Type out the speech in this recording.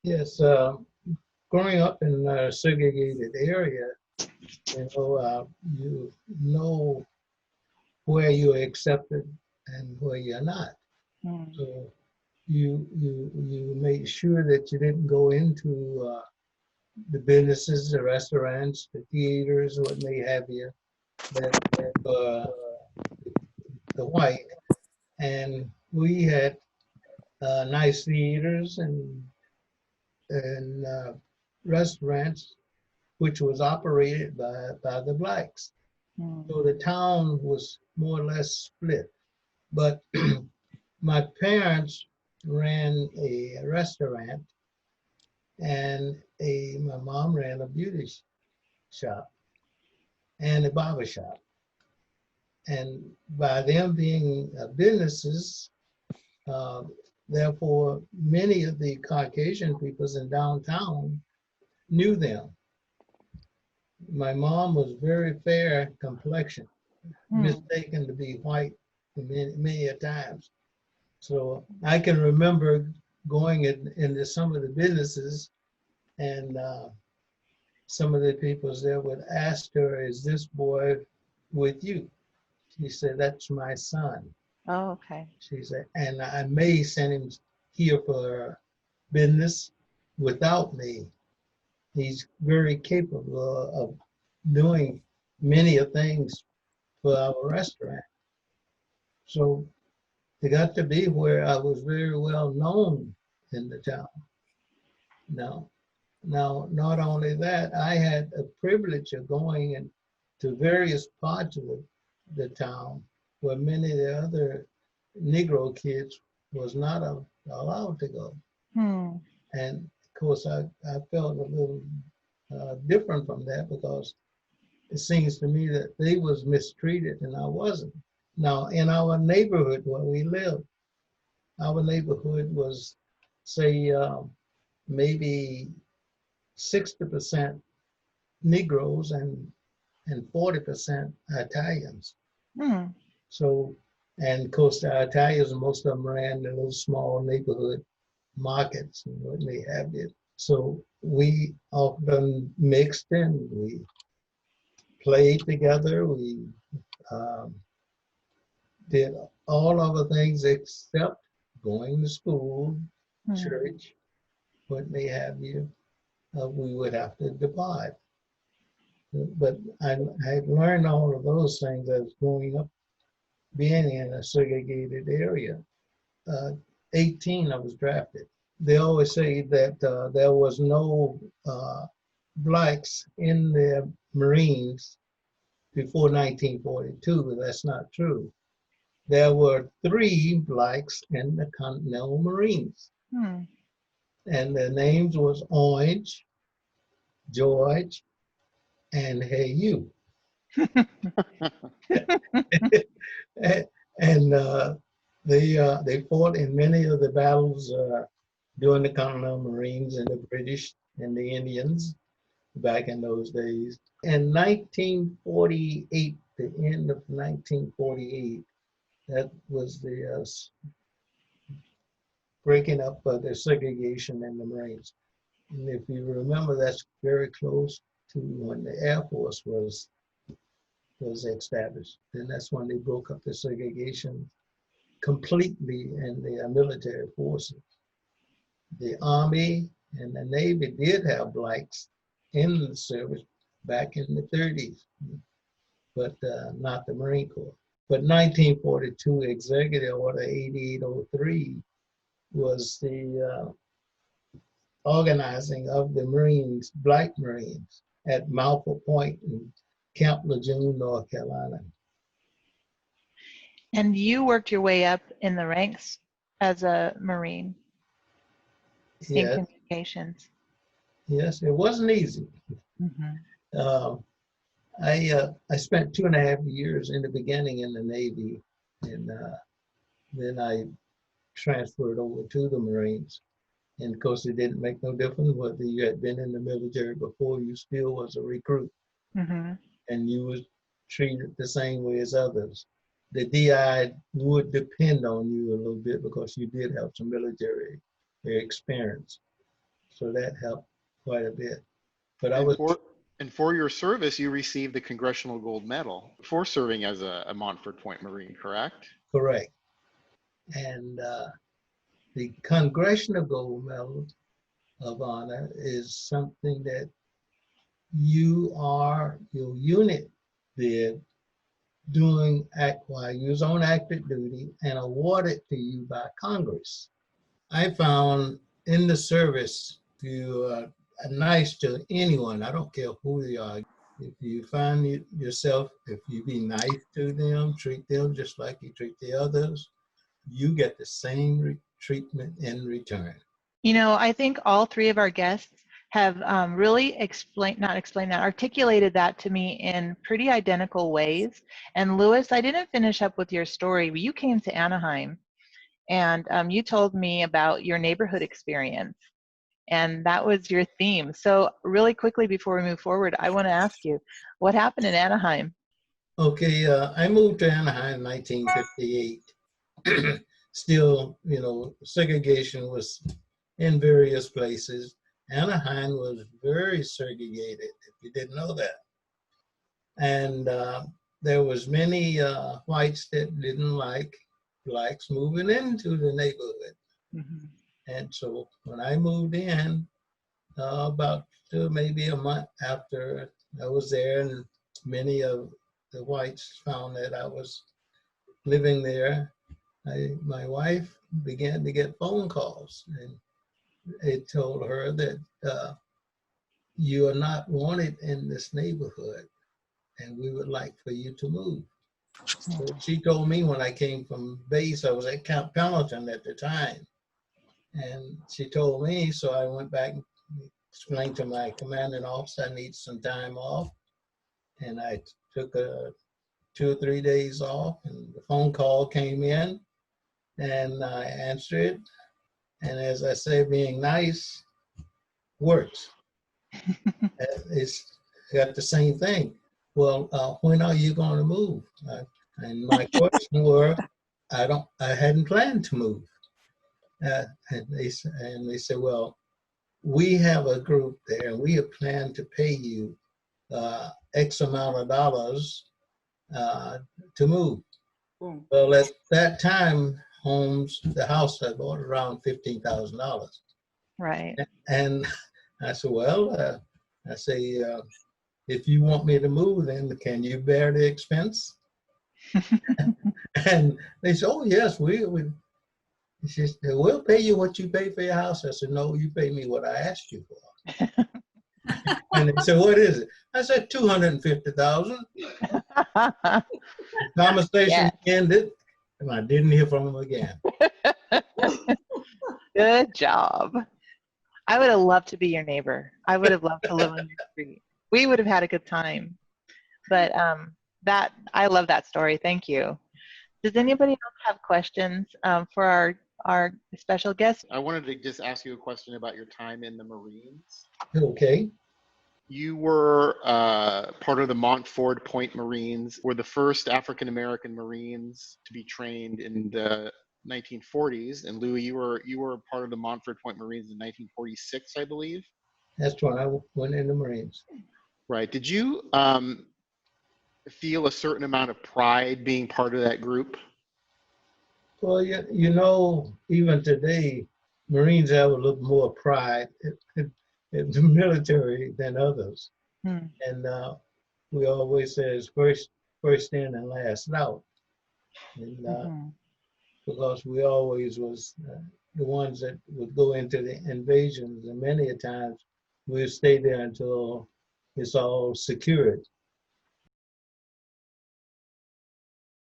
Yes, growing up in a segregated area, you know where you're accepted and where you're not. Mm. So you made sure that you didn't go into the businesses, the restaurants, the theaters, what may have you, that the white. And we had nice theaters and restaurants which was operated by the blacks. Mm. So the town was more or less split. But my parents ran a restaurant and my mom ran a beauty shop and a barber shop. And by them being businesses, uh, therefore, many of the Caucasian peoples in downtown knew them. My mom was very fair complexion, Mm. mistaken to be white many a times. So I can remember going into some of the businesses and some of the people there would ask her, "Is this boy with you?" She said, "That's my son." Oh, okay. She said, "And I may send him here for business without me. He's very capable of doing many of things for our restaurant." So it got to be where I was very well known in the town. Now, not only that, I had a privilege of going into various parts of the town where many of the other Negro kids was not allowed to go. Hmm. And of course, I felt a little different from that because it seems to me that they was mistreated and I wasn't. Now, in our neighborhood where we lived, our neighborhood was, say, maybe 60% Negroes and 40% Italians. Hmm. So, and of course, the Italians, most of them ran the little small neighborhood markets and what they have it. So we often mixed in. We played together. We um, did all other things except going to school, Hmm. church, what may have you. We would have to depart. But I learned all of those things as growing up, being in a segregated area. Uh, 18, I was drafted. They always say that there was no blacks in the Marines before 1942, but that's not true. There were 3 blacks in the Continental Marines, Hmm. and their names was Orange, George, and Hey You. And they fought in many of the battles during the Continental Marines and the British and the Indians back in those days. In 1948, the end of 1948, that was the breaking up of the segregation in the Marines. And if you remember, that's very close to when the Air Force was established. And that's when they broke up the segregation completely in the military forces. The Army and the Navy did have blacks in the service back in the 30s, but not the Marine Corps. But 1942 Executive Order 8803 was the organizing of the Marines, Black Marines, at Malfa Point in Camp Lejeune, North Carolina. And you worked your way up in the ranks as a Marine in Yes, communications. yes, it wasn't easy. Mm-hmm. Uh, I spent 2.5 years in the beginning in the Navy, and then I transferred over to the Marines. And of course, it didn't make no difference whether you had been in the military before. You still was a recruit, Mm-hmm. and you was treated the same way as others. The DI would depend on you a little bit because you did have some military experience. So that helped quite a bit. But I And was for your service, you received the Congressional Gold Medal for serving as a Montford Point Marine, correct? correct. And the Congressional Gold Medal of Honor is something that your unit did doing while you was on active duty and awarded to you by Congress. I found in the service, if you are nice to anyone, I don't care who they are, if you find yourself, if you be nice to them, treat them just like you treat the others, you get the same treatment in return. You know, I think all three of our guests have really articulated that to me in pretty identical ways. And Louis, I didn't finish up with your story. You came to Anaheim and you told me about your neighborhood experience. And that was your theme. So really quickly before we move forward, I want to ask you, what happened in Anaheim? Okay, I moved to Anaheim in 1958. Still, segregation was in various places. Anaheim was very segregated, if you didn't know that. And there was many whites that didn't like blacks moving into the neighborhood. Mm-hmm. And so when I moved in, about maybe a month after I was there, and many of the whites found that I was living there, my wife began to get phone calls, and it told her that you are not wanted in this neighborhood, and we would like for you to move. So she told me when I came from base, I was at Camp Pendleton at the time, and she told me, so I went back and explained to my commanding officer I need some time off, and I took 2 or 3 days off, and the phone call came in, and I answered, and as I say, being nice works. It's got the same thing. Well, when are you going to move? And my question were, I hadn't planned to move. And they said, well, we have a group there, and we have planned to pay you X amount of dollars to move. Well, at that time, the house I bought around $15,000. Right. And I said, well, if you want me to move, then can you bear the expense? And they said, oh, yes, we'll pay you what you pay for your house. I said, no, you pay me what I asked you for. And they said, what is it? I said, $250,000. Conversation ended, and I didn't hear from them again. Good job. I would have loved to be your neighbor. I would have loved to live on your street. We would have had a good time. But I love that story. Thank you. Does anybody else have questions for our special guest? I wanted to just ask you a question about your time in the Marines. Okay. You were part of the Montford Point Marines, were the first African-American Marines to be trained in the 1940s. And Louis, you were part of the Montford Point Marines in 1946, I believe. That's when I went in the Marines. Right. Did you feel a certain amount of pride being part of that group? Well, even today, Marines have a little more pride in the military than others. Hmm. And we always say it's first in and last out. And because we always was the ones that would go into the invasions, and many a times we'd stay there until it's all secured.